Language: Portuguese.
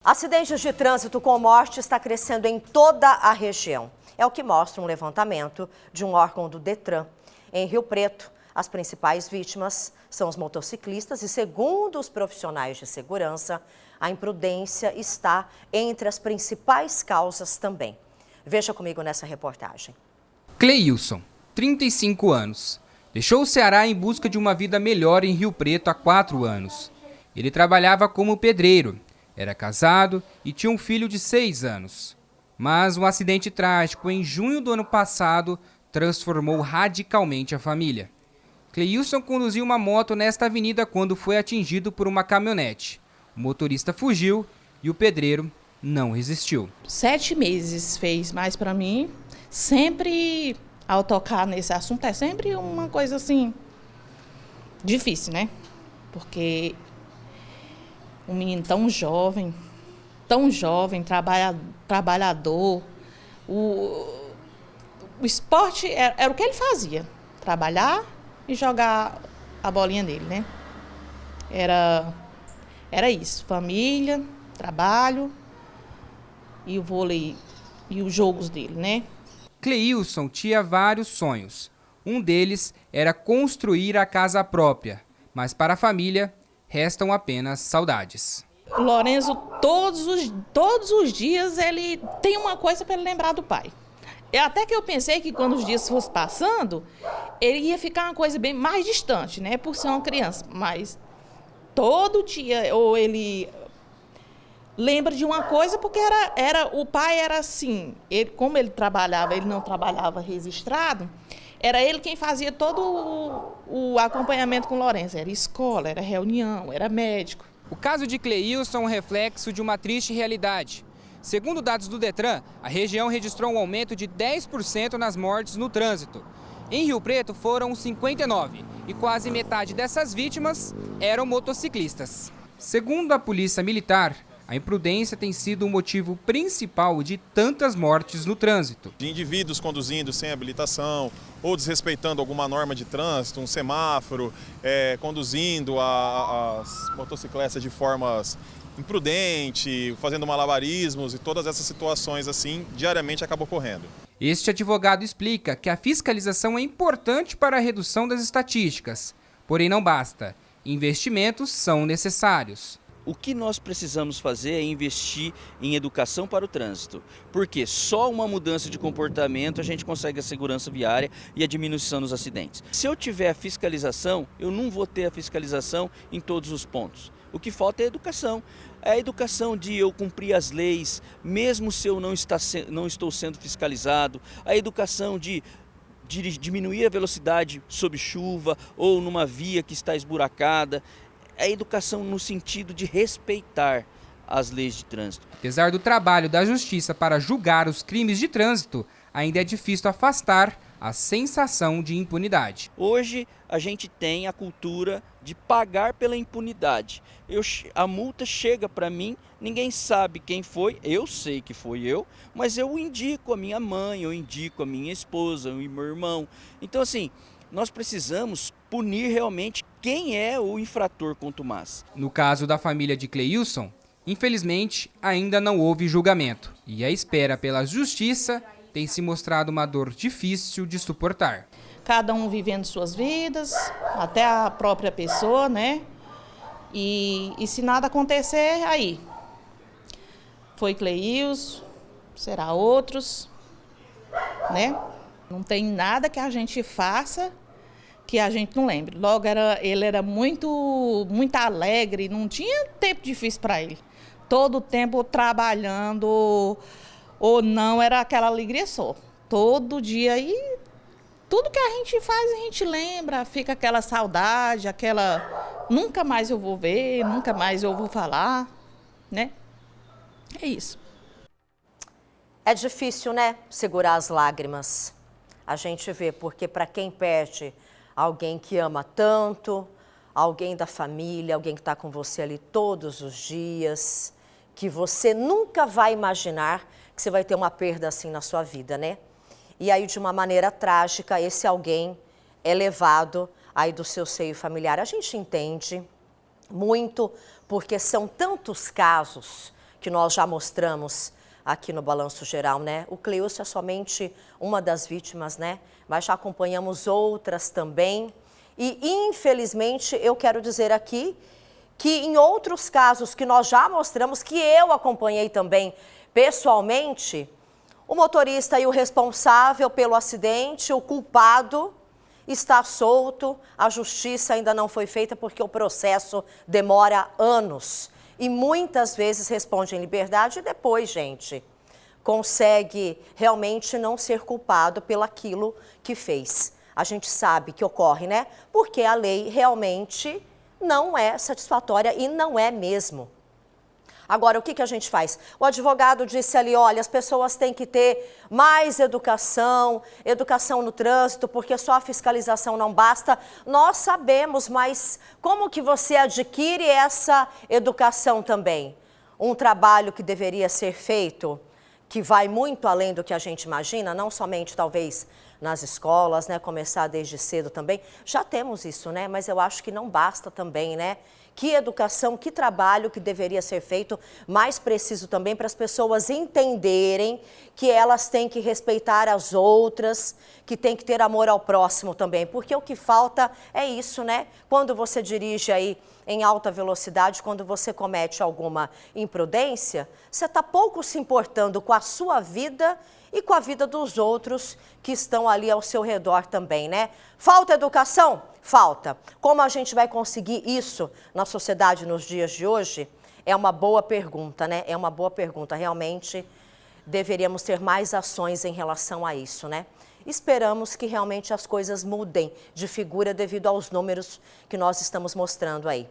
Acidentes de trânsito com morte está crescendo em toda a região. É o que mostra um levantamento de um órgão do Detran. Em Rio Preto, as principais vítimas são os motociclistas e, segundo os profissionais de segurança, a imprudência está entre as principais causas também. Veja comigo nessa reportagem. Cleilson, 35 anos. Deixou o Ceará em busca de uma vida melhor em Rio Preto há 4 anos. Ele trabalhava como pedreiro, era casado e tinha um filho de 6 anos. Mas um acidente trágico em junho do ano passado transformou radicalmente a família. Cleilson conduziu uma moto nesta avenida quando foi atingido por uma caminhonete. O motorista fugiu e o pedreiro não resistiu. 7 meses fez mais para mim. Sempre, ao tocar nesse assunto, é sempre uma coisa assim, difícil, né? Porque um menino tão jovem, trabalhador, o esporte era o que ele fazia, trabalhar e jogar a bolinha dele, né? Era isso, família, trabalho e o vôlei e os jogos dele, né? Cleilson tinha vários sonhos. Um deles era construir a casa própria, mas para a família restam apenas saudades. O Lourenço, todos os dias, ele tem uma coisa para ele lembrar do pai. Até que eu pensei que quando os dias fossem passando, ele ia ficar uma coisa bem mais distante, né? Por ser uma criança. Mas todo dia, ou ele lembra de uma coisa, porque o pai era assim, como ele trabalhava, ele não trabalhava registrado, era ele quem fazia todo o acompanhamento com o Lourenço. Era escola, era reunião, era médico. O caso de Cleilson é um reflexo de uma triste realidade. Segundo dados do Detran, a região registrou um aumento de 10% nas mortes no trânsito. Em Rio Preto foram 59 e quase metade dessas vítimas eram motociclistas. Segundo a Polícia Militar, a imprudência tem sido o motivo principal de tantas mortes no trânsito. De indivíduos conduzindo sem habilitação ou desrespeitando alguma norma de trânsito, um semáforo, conduzindo as motocicletas de formas imprudente, fazendo malabarismos e todas essas situações assim diariamente acabam ocorrendo. Este advogado explica que a fiscalização é importante para a redução das estatísticas, porém não basta. Investimentos são necessários. O que nós precisamos fazer é investir em educação para o trânsito, porque só uma mudança de comportamento a gente consegue a segurança viária e a diminuição dos acidentes. Se eu tiver a fiscalização, eu não vou ter a fiscalização em todos os pontos. O que falta é a educação. É a educação de eu cumprir as leis, mesmo se eu não estou sendo fiscalizado. A educação de diminuir a velocidade sob chuva ou numa via que está esburacada. A educação no sentido de respeitar as leis de trânsito. Apesar do trabalho da Justiça para julgar os crimes de trânsito, ainda é difícil afastar a sensação de impunidade. Hoje a gente tem a cultura de pagar pela impunidade. A multa chega para mim, ninguém sabe quem foi, eu sei que foi eu, mas eu indico a minha mãe, eu indico a minha esposa, o meu irmão. Então assim, nós precisamos punir realmente quem é o infrator contumaz. No caso da família de Cleilson, infelizmente ainda não houve julgamento e a espera pela justiça tem se mostrado uma dor difícil de suportar. Cada um vivendo suas vidas, até a própria pessoa, né? E se nada acontecer, aí foi Cleilson, será outros, né? Não tem nada que a gente faça que a gente não lembre. Logo, ele era muito alegre, não tinha tempo difícil para ele. Todo o tempo trabalhando, ou não, era aquela alegria só. Todo dia, e tudo que a gente faz, a gente lembra, fica aquela saudade, nunca mais eu vou ver, nunca mais eu vou falar, né? É isso. É difícil, né, segurar as lágrimas. A gente vê, porque para quem perde alguém que ama tanto, alguém da família, alguém que está com você ali todos os dias, que você nunca vai imaginar que você vai ter uma perda assim na sua vida, né? E aí, de uma maneira trágica, esse alguém é levado aí do seu seio familiar. A gente entende muito, porque são tantos casos que nós já mostramos aqui no Balanço Geral, né? O Cleilson é somente uma das vítimas, né? Mas já acompanhamos outras também. E, infelizmente, eu quero dizer aqui que em outros casos que nós já mostramos, que eu acompanhei também pessoalmente, o motorista e o responsável pelo acidente, o culpado, está solto, a justiça ainda não foi feita porque o processo demora anos. E muitas vezes responde em liberdade e depois, gente, consegue realmente não ser culpado pelaquilo que fez. A gente sabe que ocorre, né? Porque a lei realmente não é satisfatória e não é mesmo. Agora, o que a gente faz? O advogado disse ali, olha, as pessoas têm que ter mais educação no trânsito, porque só a fiscalização não basta. Nós sabemos, mas como que você adquire essa educação também? Um trabalho que deveria ser feito, que vai muito além do que a gente imagina, não somente talvez nas escolas, né, começar desde cedo também. Já temos isso, né, mas eu acho que não basta também, né? Que educação, que trabalho que deveria ser feito, mais preciso também para as pessoas entenderem que elas têm que respeitar as outras, que tem que ter amor ao próximo também, porque o que falta é isso, né? Quando você dirige aí em alta velocidade, quando você comete alguma imprudência, você está pouco se importando com a sua vida e com a vida dos outros que estão ali ao seu redor também, né? Falta educação? Falta. Como a gente vai conseguir isso na sociedade nos dias de hoje? É uma boa pergunta, né? É uma boa pergunta. Realmente deveríamos ter mais ações em relação a isso, né? Esperamos que realmente as coisas mudem de figura devido aos números que nós estamos mostrando aí.